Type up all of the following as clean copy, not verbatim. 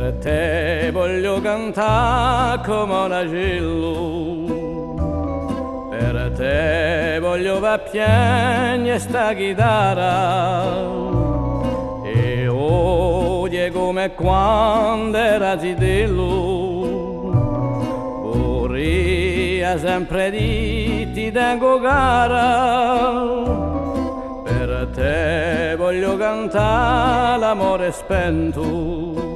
Per te voglio cantare come un agello, per te voglio va piagne sta chitarra, e odia come quando era zidello, vorrei sempre di ti tengo cara. Per te voglio cantare l'amore spento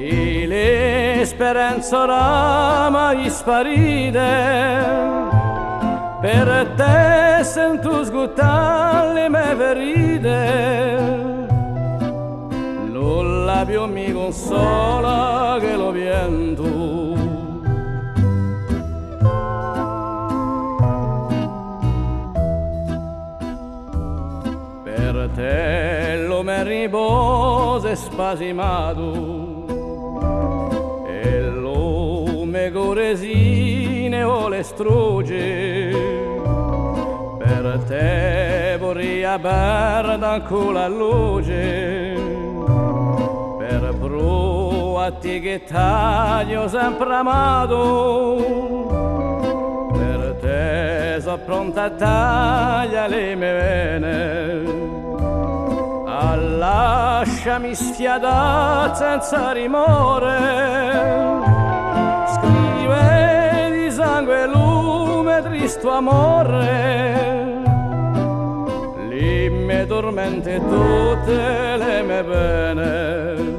e le speranze oramai sparite. Per te sento sguttare le mie ferite, nulla più mi consola che lo pianto. Per te lo me riposa spasimato e lo me coresine o le struge. Per te vorrei perdere ancora la luce, per provare che taglio sempre amato. Per te sono pronta a tagliare le mie vene, lasciami sfiadare senza rimore. Scrive di sangue e lume tristo amore, le mie tormente e tutte le mie pene.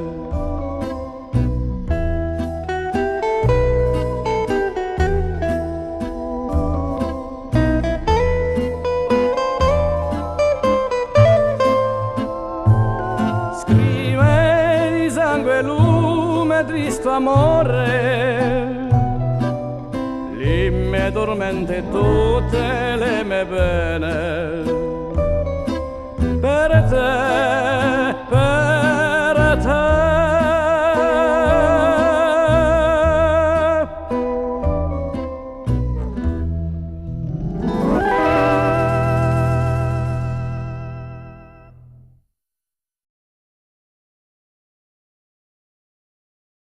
Lume tristo amore, le mie tormente e tutte le mie pene.